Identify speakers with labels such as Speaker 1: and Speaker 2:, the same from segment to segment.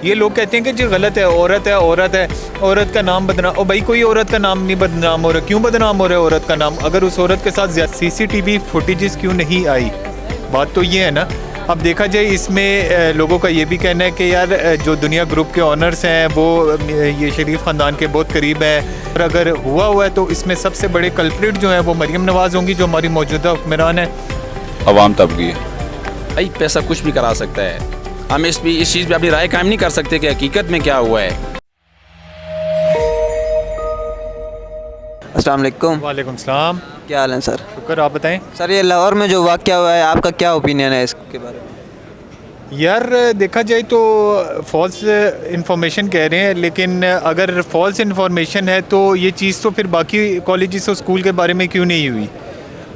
Speaker 1: یہ لوگ کہتے ہیں کہ جی غلط ہے، عورت کا نام بدنام. او بھائی کوئی عورت کا نام نہیں بدنام ہو رہا. کیوں بدنام ہو رہا ہے عورت کا نام؟ اگر اس عورت کے ساتھ CCTV فوٹیجز کیوں نہیں آئی؟ بات تو یہ ہے نا. اب دیکھا جائے اس میں لوگوں کا یہ بھی کہنا ہے کہ یار جو دنیا گروپ کے آنرز ہیں وہ یہ شریف خاندان کے بہت قریب ہیں، اور اگر ہوا ہے تو اس میں سب سے بڑے کلپریٹ جو ہیں وہ مریم نواز ہوں گی جو ہماری موجودہ حکمران ہیں.
Speaker 2: عوام طبقی ہے.
Speaker 3: بھائی پیسہ کچھ بھی کرا سکتا ہے. ہم اس چیز پہ اپنی رائے قائم نہیں کر سکتے کہ حقیقت میں کیا ہوا ہے.
Speaker 4: السلام علیکم.
Speaker 1: وعلیکم السلام.
Speaker 4: کیا حال ہے سر؟
Speaker 1: شکر، آپ بتائیں.
Speaker 4: سر یہ لاہور میں جو واقعہ ہوا ہے آپ کا کیا اوپینین ہے اس کے بارے میں؟
Speaker 1: یار دیکھا جائے تو فالس انفارمیشن کہہ رہے ہیں، لیکن اگر فالس انفارمیشن ہے تو یہ چیز تو پھر باقی کالجز اور اسکول کے بارے میں کیوں نہیں ہوئی؟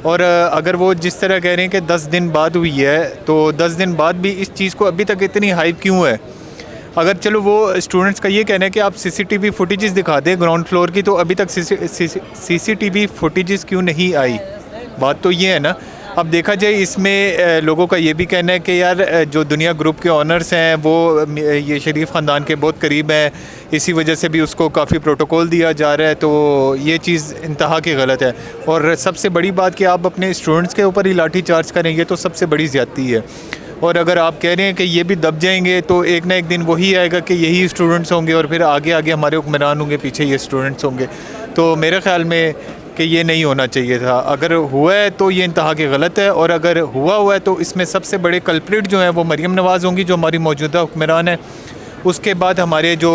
Speaker 1: اور اگر وہ جس طرح کہہ رہے ہیں کہ 10 دن بعد ہوئی ہے تو 10 دن بعد بھی اس چیز کو ابھی تک اتنی ہائپ کیوں ہے؟ اگر چلو وہ اسٹوڈنٹس کا یہ کہنا ہے کہ آپ CCTV فوٹیجز دکھا دیں گراؤنڈ فلور کی، تو ابھی تک CCTV فوٹیجز کیوں نہیں آئی؟ بات تو یہ ہے نا. اب دیکھا جائے اس میں لوگوں کا یہ بھی کہنا ہے کہ یار جو دنیا گروپ کے آنرز ہیں وہ یہ شریف خاندان کے بہت قریب ہیں، اسی وجہ سے بھی اس کو کافی پروٹوکول دیا جا رہا ہے. تو یہ چیز انتہا کی غلط ہے. اور سب سے بڑی بات کہ آپ اپنے اسٹوڈنٹس کے اوپر ہی لاٹھی چارج کریں، یہ تو سب سے بڑی زیادتی ہے. اور اگر آپ کہہ رہے ہیں کہ یہ بھی دب جائیں گے تو ایک نہ ایک دن وہی آئے گا کہ یہی اسٹوڈنٹس ہوں گے اور پھر آگے ہمارے حکمران ہوں گے، پیچھے یہ اسٹوڈنٹس ہوں گے. تو میرے خیال میں کہ یہ نہیں ہونا چاہیے تھا. اگر ہوا ہے تو یہ انتہا کے غلط ہے، اور اگر ہوا ہے تو اس میں سب سے بڑے کلپریٹ جو ہیں وہ مریم نواز ہوں گی جو ہماری موجودہ حکمران ہیں. اس کے بعد ہمارے جو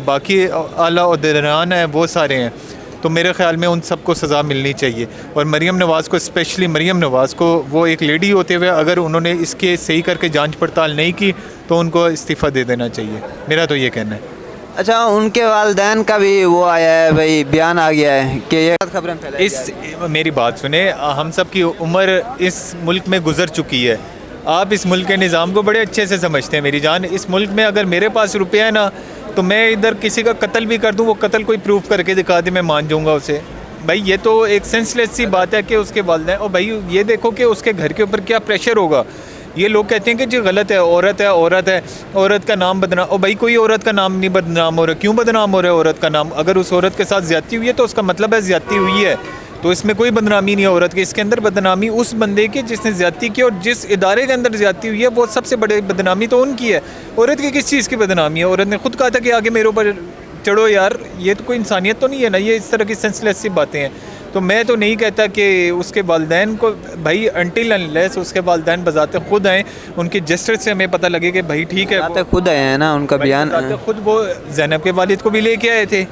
Speaker 1: باقی اعلیٰ عہدیداران ہیں وہ سارے ہیں. تو میرے خیال میں ان سب کو سزا ملنی چاہیے. اور مریم نواز کو، اسپیشلی مریم نواز کو، وہ ایک لیڈی ہوتے ہوئے اگر انہوں نے اس کے صحیح کر کے جانچ پڑتال نہیں کی تو ان کو استعفیٰ دے دینا چاہیے. میرا تو یہ کہنا ہے.
Speaker 4: اچھا، ان کے والدین کا بھی وہ آیا ہے بھائی، بیان آ گیا ہے کہ یہ خبریں پھیلائی جا رہی ہیں.
Speaker 1: میری بات سنیں، ہم سب کی عمر اس ملک میں گزر چکی ہے. آپ اس ملک کے نظام کو بڑے اچھے سے سمجھتے ہیں میری جان. اس ملک میں اگر میرے پاس روپیہ ہے نا تو میں ادھر کسی کا قتل بھی کر دوں، وہ قتل کوئی پروف کر کے دکھا دے، میں مان جاؤں گا اسے. بھائی یہ تو ایک سینس لیس سی بات ہے کہ اس کے والدین، اور بھائی یہ دیکھو کہ اس کے گھر کے اوپر کیا پریشر ہوگا. یہ لوگ کہتے ہیں کہ جی غلط ہے، عورت کا نام بدنام. او بھائی کوئی عورت کا نام نہیں بدنام ہو رہا. کیوں بدنام ہو رہا ہے عورت کا نام؟ اگر اس عورت کے ساتھ زیادتی ہوئی ہے تو اس کا مطلب ہے زیادتی ہوئی ہے، تو اس میں کوئی بدنامی نہیں ہے عورت کی. اس کے اندر بدنامی اس بندے کی جس نے زیادتی کی، اور جس ادارے کے اندر زیادتی ہوئی ہے وہ سب سے بڑی بدنامی تو ان کی ہے. عورت کی کس چیز کی بدنامی ہے؟ عورت نے خود کہا تھا کہ آگے میرے اوپر چڑھو. یار یہ تو کوئی انسانیت تو نہیں ہے نا. یہ اس طرح کی سینس لیس سی باتیں ہیں. تو میں تو نہیں کہتا کہ اس کے والدین کو، بھائی انٹل انلیس اس کے والدین بذات خود آئیں، ان کی جسٹس سے ہمیں پتہ لگے کہ بھائی ٹھیک ہے.
Speaker 4: خود آئے ہیں نا، ان کا بیان
Speaker 1: خود وہ زینب کے والد کو بھی لے کے آئے تھے،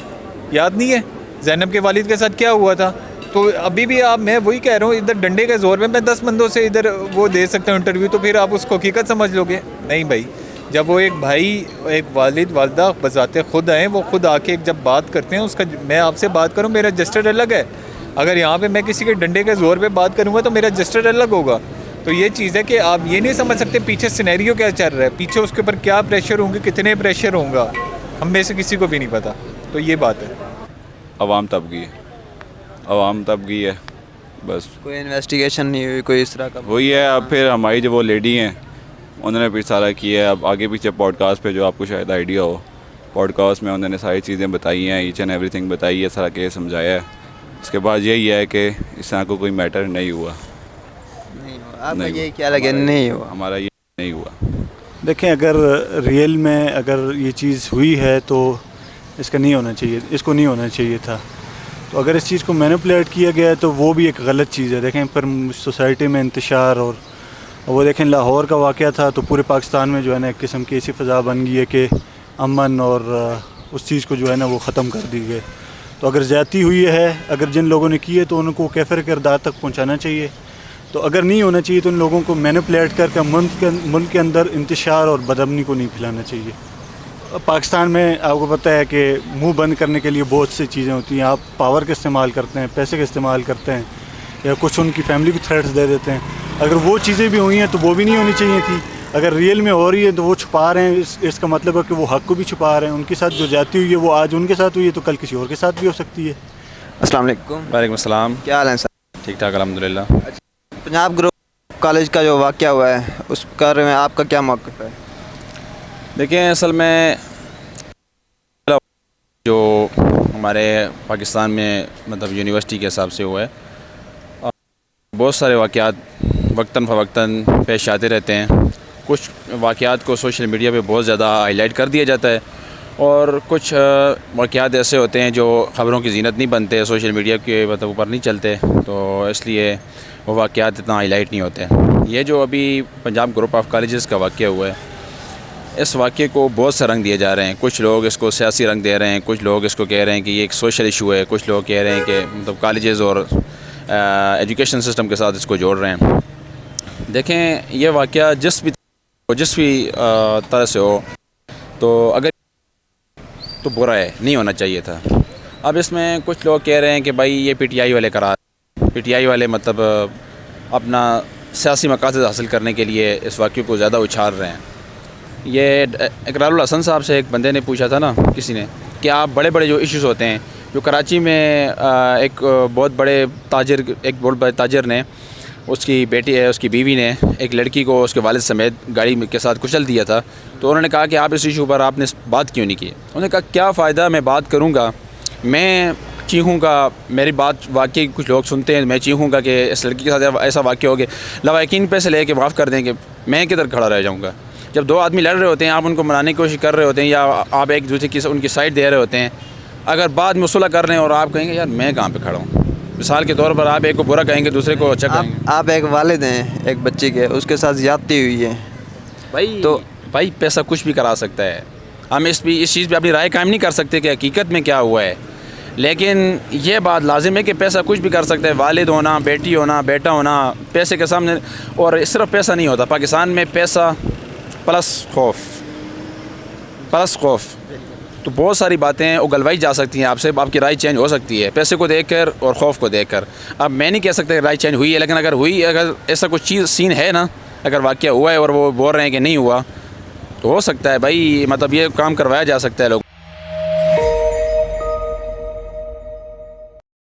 Speaker 1: یاد نہیں ہے زینب کے والد کے ساتھ کیا ہوا تھا؟ تو ابھی بھی میں وہی کہہ رہا ہوں، ادھر ڈنڈے کے زور میں 10 بندوں سے ادھر وہ دے سکتا ہوں انٹرویو، تو پھر آپ اس کو حقیقت سمجھ لو گے؟ نہیں بھائی. جب وہ ایک بھائی، ایک والد والدہ بذات خود آئیں، وہ خود آ کے جب بات کرتے ہیں، اس کا، میں آپ سے بات کروں میرا جسٹر الگ ہے. اگر یہاں پہ میں کسی کے ڈنڈے کے زور پہ بات کروں گا تو میرا جسٹر الگ ہوگا. تو یہ چیز ہے کہ آپ یہ نہیں سمجھ سکتے پیچھے سینیریو کیا چل رہا ہے، پیچھے اس کے اوپر کیا پریشر ہوں گے، کتنے پریشر ہوں گا، ہم میں سے کسی کو بھی نہیں پتا. تو یہ بات ہے.
Speaker 2: عوام طبقی ہے بس.
Speaker 4: کوئی انویسٹیگیشن نہیں ہوئی کوئی اس طرح کا؟
Speaker 2: وہی ہے. اب پھر ہماری جو وہ لیڈی ہیں انہوں نے پھر سارا کیا ہے. اب آگے پیچھے پوڈ کاسٹ پہ جو آپ کو شاید آئیڈیا ہو، پوڈ کاسٹ میں انہوں نے ساری چیزیں بتائی ہیں، ایچ اینڈ ایوری تھنگ بتائی ہے، سارا کیس سمجھایا ہے. اس کے بعد یہی ہے کہ اس طرح کو کوئی میٹر نہیں ہوا.
Speaker 4: آپ کا یہ کیا لگے؟ نہیں ہوا.
Speaker 2: ہمارا یہ نہیں ہوا.
Speaker 5: دیکھیں، اگر ریئل میں اگر یہ چیز ہوئی ہے تو اس کا نہیں ہونا چاہیے، اس کو نہیں ہونا چاہیے تھا. تو اگر اس چیز کو مینپولیٹ کیا گیا ہے تو وہ بھی ایک غلط چیز ہے. دیکھیں پر سوسائٹی میں انتشار، اور وہ دیکھیں لاہور کا واقعہ تھا تو پورے پاکستان میں جو ہے نا ایک قسم کی ایسی فضا بن گئی ہے کہ امن اور اس چیز کو جو ہے نا وہ ختم کر دی گئے. تو اگر زیادتی ہوئی ہے، اگر جن لوگوں نے کی ہے تو ان کو کیفر کردار تک پہنچانا چاہیے. تو اگر نہیں ہونا چاہیے تو ان لوگوں کو مینپولیٹ کر کے ملک کے اندر انتشار اور بدامنی کو نہیں پھیلانا چاہیے. پاکستان میں آپ کو پتہ ہے کہ منہ بند کرنے کے لیے بہت سی چیزیں ہوتی ہیں. آپ پاور کا استعمال کرتے ہیں، پیسے کا استعمال کرتے ہیں، یا کچھ ان کی فیملی کو تھریٹس دے دیتے ہیں. اگر وہ چیزیں بھی ہوئی ہیں تو وہ بھی نہیں ہونی چاہیے تھی. اگر ریئل میں ہو رہی ہے تو وہ چھپا رہے ہیں، اس کا مطلب ہے کہ وہ حق کو بھی چھپا رہے ہیں. ان کے ساتھ جو جاتی ہوئی ہے وہ آج ان کے ساتھ ہوئی ہے تو کل کسی اور کے ساتھ بھی ہو سکتی ہے.
Speaker 4: السلام علیکم.
Speaker 3: وعلیکم السلام.
Speaker 4: کیا حال ہے سر؟
Speaker 3: ٹھیک ٹھاک الحمدللہ.
Speaker 4: پنجاب گروپ کالج کا جو واقعہ ہوا ہے اس بارے میں آپ کا کیا موقف ہے؟
Speaker 3: دیکھیں اصل میں جو ہمارے پاکستان میں مطلب یونیورسٹی کے حساب سے ہوا ہے، بہت سارے واقعات وقتاً فوقتاً پیش آتے رہتے ہیں. کچھ واقعات کو سوشل میڈیا پہ بہت زیادہ ہائی لائٹ کر دیا جاتا ہے، اور کچھ واقعات ایسے ہوتے ہیں جو خبروں کی زینت نہیں بنتے، سوشل میڈیا کے مطلب اوپر نہیں چلتے، تو اس لیے وہ واقعات اتنا ہائی لائٹ نہیں ہوتے. یہ جو ابھی پنجاب گروپ آف کالجز کا واقعہ ہوا ہے، اس واقعے کو بہت سے رنگ دیے جا رہے ہیں. کچھ لوگ اس کو سیاسی رنگ دے رہے ہیں، کچھ لوگ اس کو کہہ رہے ہیں کہ یہ ایک سوشل ایشو ہے، کچھ لوگ کہہ رہے ہیں کہ مطلب کالجز اور ایجوکیشن سسٹم کے ساتھ اس کو جوڑ رہے ہیں. دیکھیں یہ واقعہ جس بھی طرح سے ہو تو اگر تو برا ہے، نہیں ہونا چاہیے تھا. اب اس میں کچھ لوگ کہہ رہے ہیں کہ بھائی یہ پی ٹی آئی والے پی ٹی آئی والے مطلب اپنا سیاسی مقاصد حاصل کرنے کے لیے اس واقعے کو زیادہ اچھال رہے ہیں. یہ اقرار الحسن صاحب سے ایک بندے نے پوچھا تھا نا کسی نے کہ آپ بڑے بڑے جو ایشوز ہوتے ہیں، جو کراچی میں ایک بہت بڑے تاجر نے، اس کی بیٹی ہے، اس کی بیوی نے ایک لڑکی کو اس کے والد سمیت گاڑی کے ساتھ کچل دیا تھا، تو انہوں نے کہا کہ آپ اس ایشو پر آپ نے بات کیوں نہیں کی؟ انہوں نے کہا کیا فائدہ میں بات کروں گا، میں چیخوں گا، میری بات واقعی کچھ لوگ سنتے ہیں، میں چیخوں گا کہ اس لڑکی کے ساتھ ایسا واقعہ ہو گیا، لواحقین پیسے لے کے معاف کر دیں گے، میں کدھر کھڑا رہ جاؤں گا؟ جب دو آدمی لڑ رہے ہوتے ہیں، آپ ان کو منانے کی کوشش کر رہے ہوتے ہیں یا آپ ایک دوسرے کی ان کی سائڈ دے رہے ہوتے ہیں، اگر بعد میں صلح کر رہے ہیں اور آپ کہیں گے یار میں کہاں پہ کھڑا ہوں، مثال کے طور پر آپ ایک کو برا کہیں گے، دوسرے کو اچھا کہیں گے.
Speaker 4: آپ ایک والد ہیں ایک بچی کے، اس کے ساتھ زیادتی ہوئی ہے،
Speaker 3: بھائی پیسہ کچھ بھی کرا سکتا ہے. ہم اس چیز پہ اپنی رائے قائم نہیں کر سکتے کہ حقیقت میں کیا ہوا ہے، لیکن یہ بات لازم ہے کہ پیسہ کچھ بھی کر سکتا ہے. والد ہونا، بیٹی ہونا، بیٹا ہونا، پیسے کے سامنے. اور صرف پیسہ نہیں ہوتا پاکستان میں، پیسہ پلس خوف تو بہت ساری باتیں اگلوائی جا سکتی ہیں. آپ سے آپ کی رائے چینج ہو سکتی ہے پیسے کو دیکھ کر اور خوف کو دیکھ کر. اب میں نہیں کہہ سکتا کہ رائے چینج ہوئی ہے، لیکن اگر ایسا کچھ چیز سین ہے نا، اگر واقعہ ہوا ہے اور وہ بول رہے ہیں کہ نہیں ہوا، تو ہو سکتا ہے بھائی مطلب یہ کام کروایا جا سکتا ہے لوگ.